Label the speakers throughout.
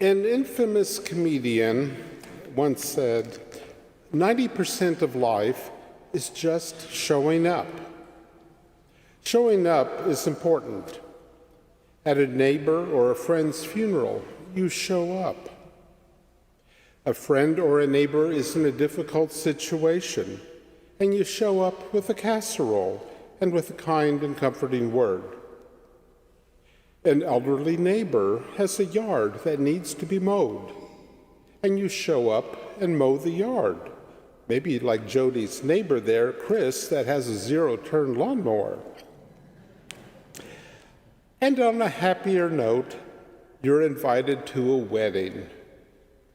Speaker 1: An infamous comedian once said, 90% of life is just showing up. Showing up is important. At a neighbor or a friend's funeral, you show up. A friend or a neighbor is in a difficult situation, and you show up with a casserole and with a kind and comforting word. An elderly neighbor has a yard that needs to be mowed, and you show up and mow the yard. Maybe like Jody's neighbor there, Chris, that has a zero-turn lawnmower. And on a happier note, you're invited to a wedding,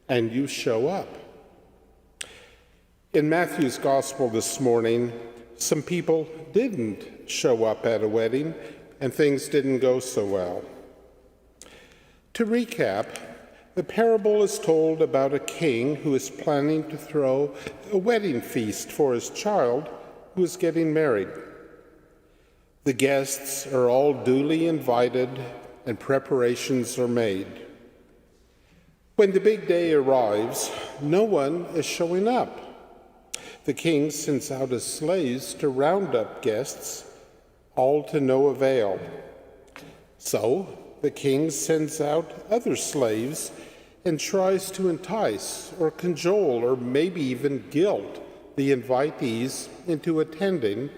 Speaker 1: and you show up. In Matthew's Gospel this morning, some people didn't show up at a wedding, and things didn't go so well. To recap, the parable is told about a king who is planning to throw a wedding feast for his child who is getting married. The guests are all duly invited and preparations are made. When the big day arrives, no one is showing up. The king sends out his slaves to round up guests, all to no avail. So the king sends out other slaves and tries to entice or cajole or maybe even guilt the invitees into attending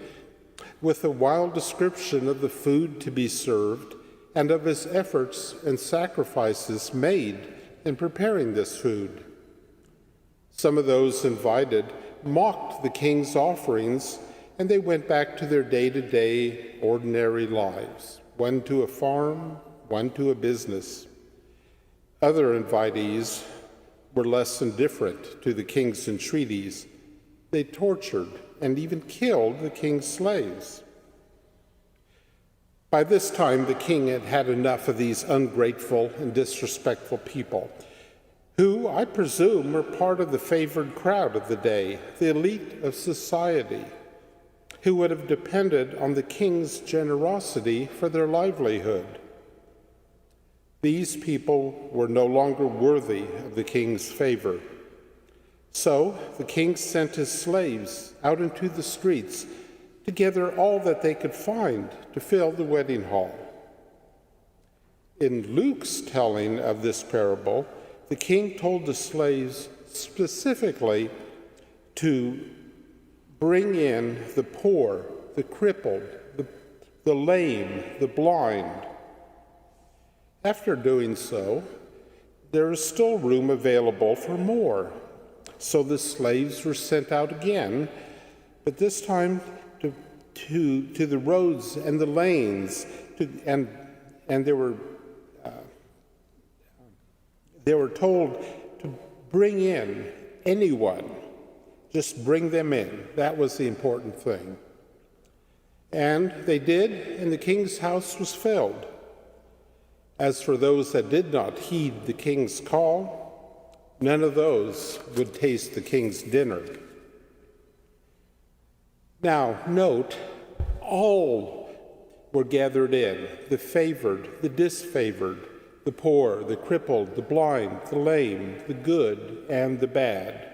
Speaker 1: with a wild description of the food to be served and of his efforts and sacrifices made in preparing this food. Some of those invited mocked the king's offerings, and they went back to their day-to-day ordinary lives, one to a farm, one to a business. Other invitees were less indifferent to the king's entreaties. They tortured and even killed the king's slaves. By this time, the king had had enough of these ungrateful and disrespectful people, who, I presume, were part of the favored crowd of the day, the elite of society, who would have depended on the king's generosity for their livelihood. These people were no longer worthy of the king's favor. So the king sent his slaves out into the streets to gather all that they could find to fill the wedding hall. In Luke's telling of this parable, the king told the slaves specifically to bring in the poor, the crippled, the lame, the blind. After doing so, there is still room available for more. So the slaves were sent out again, but this time to the roads and the lanes, and they were told to bring in anyone. Just bring them in. That was the important thing. And they did, and the king's house was filled. As for those that did not heed the king's call, none of those would taste the king's dinner. Now, note, all were gathered in, the favored, the disfavored, the poor, the crippled, the blind, the lame, the good, and the bad.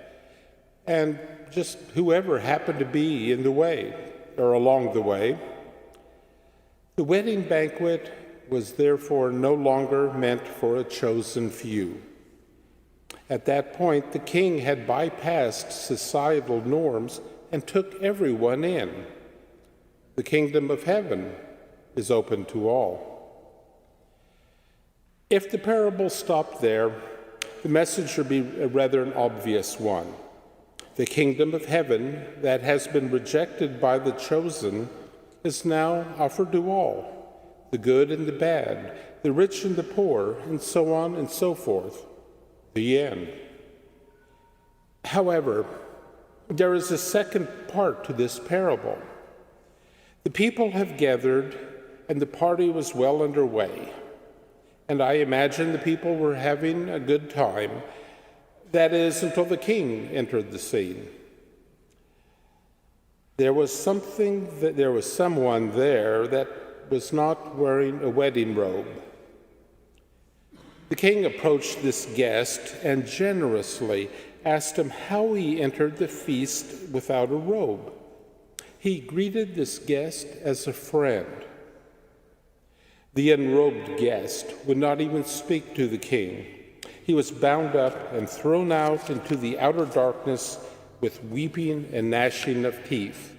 Speaker 1: And just whoever happened to be in the way or along the way. The wedding banquet was therefore no longer meant for a chosen few. At that point, the king had bypassed societal norms and took everyone in. The kingdom of heaven is open to all. If the parable stopped there, the message would be rather an obvious one. The kingdom of heaven that has been rejected by the chosen is now offered to all, the good and the bad, the rich and the poor, and so on and so forth. The end. However, there is a second part to this parable. The people have gathered, and the party was well underway. And I imagine the people were having a good time. That is, until the king entered the scene. There was someone there that was not wearing a wedding robe. The king approached this guest and generously asked him how he entered the feast without a robe. He greeted this guest as a friend. The enrobed guest would not even speak to the king. He was bound up and thrown out into the outer darkness with weeping and gnashing of teeth.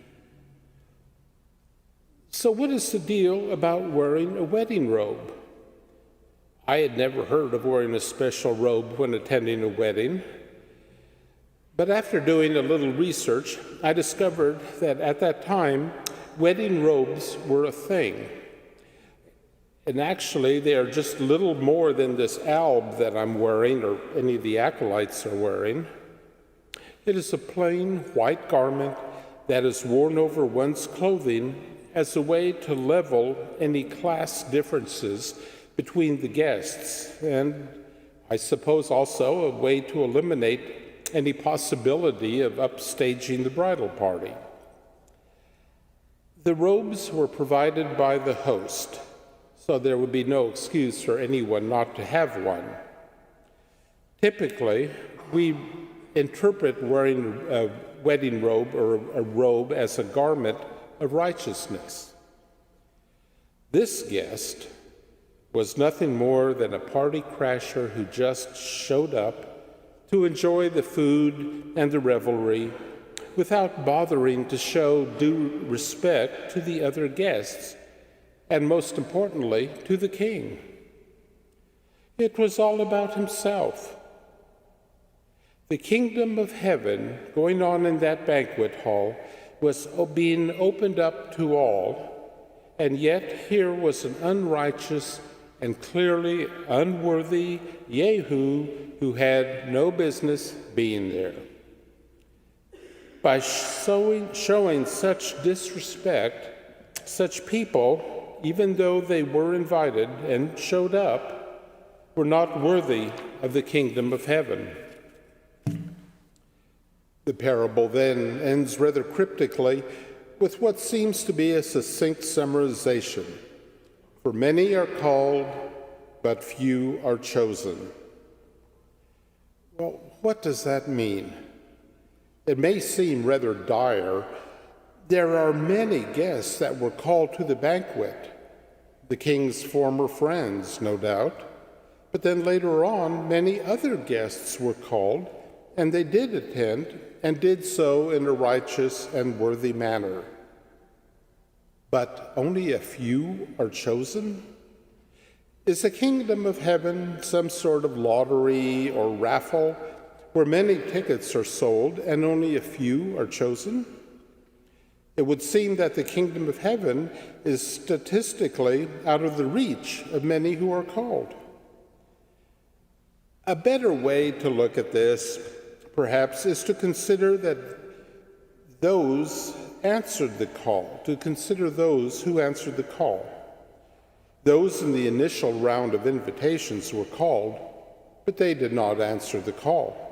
Speaker 1: So what is the deal about wearing a wedding robe? I had never heard of wearing a special robe when attending a wedding. But after doing a little research, I discovered that at that time, wedding robes were a thing. And actually, they are just little more than this alb that I'm wearing or any of the acolytes are wearing. It is a plain white garment that is worn over one's clothing as a way to level any class differences between the guests, and I suppose also a way to eliminate any possibility of upstaging the bridal party. The robes were provided by the host, so there would be no excuse for anyone not to have one. Typically, we interpret wearing a wedding robe or a robe as a garment of righteousness. This guest was nothing more than a party crasher who just showed up to enjoy the food and the revelry without bothering to show due respect to the other guests, and most importantly, to the king. It was all about himself. The kingdom of heaven going on in that banquet hall was being opened up to all, and yet here was an unrighteous and clearly unworthy Jehu who had no business being there. By showing such disrespect, such people, even though they were invited and showed up, were not worthy of the kingdom of heaven. The parable then ends rather cryptically with what seems to be a succinct summarization. For many are called, but few are chosen. Well, what does that mean? It may seem rather dire. There are many guests that were called to the banquet, the king's former friends, no doubt. But then later on, many other guests were called, and they did attend, and did so in a righteous and worthy manner. But only a few are chosen? Is the kingdom of heaven some sort of lottery or raffle where many tickets are sold and only a few are chosen? It would seem that the kingdom of heaven is statistically out of the reach of many who are called. A better way to look at this, perhaps, is to consider that those answered the call, to consider those who answered the call. Those in the initial round of invitations were called, but they did not answer the call.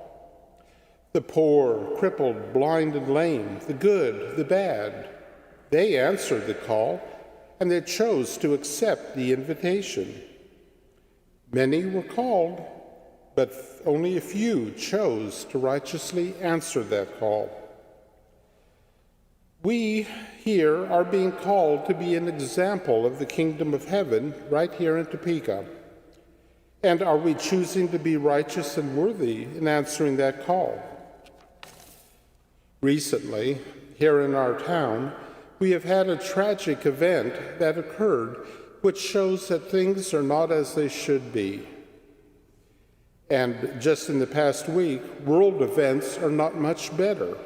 Speaker 1: The poor, crippled, blind, and lame, the good, the bad, they answered the call, and they chose to accept the invitation. Many were called, but only a few chose to righteously answer that call. We here are being called to be an example of the kingdom of heaven right here in Topeka. And are we choosing to be righteous and worthy in answering that call? Recently, here in our town, we have had a tragic event that occurred which shows that things are not as they should be. And just in the past week, world events are not much better.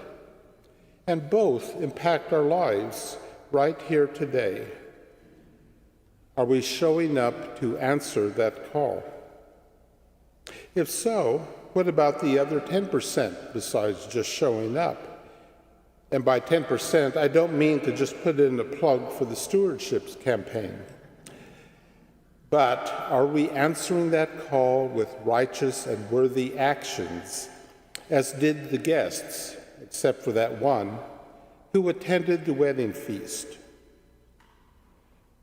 Speaker 1: And both impact our lives right here today. Are we showing up to answer that call? If so, what about the other 10% besides just showing up? And by 10%, I don't mean to just put in a plug for the stewardships campaign. But are we answering that call with righteous and worthy actions, as did the guests, except for that one, who attended the wedding feast?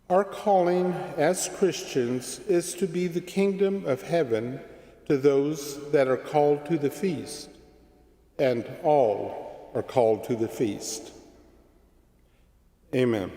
Speaker 1: Our calling as Christians is to be the kingdom of heaven to those that are called to the feast, and all are called to the feast. Amen.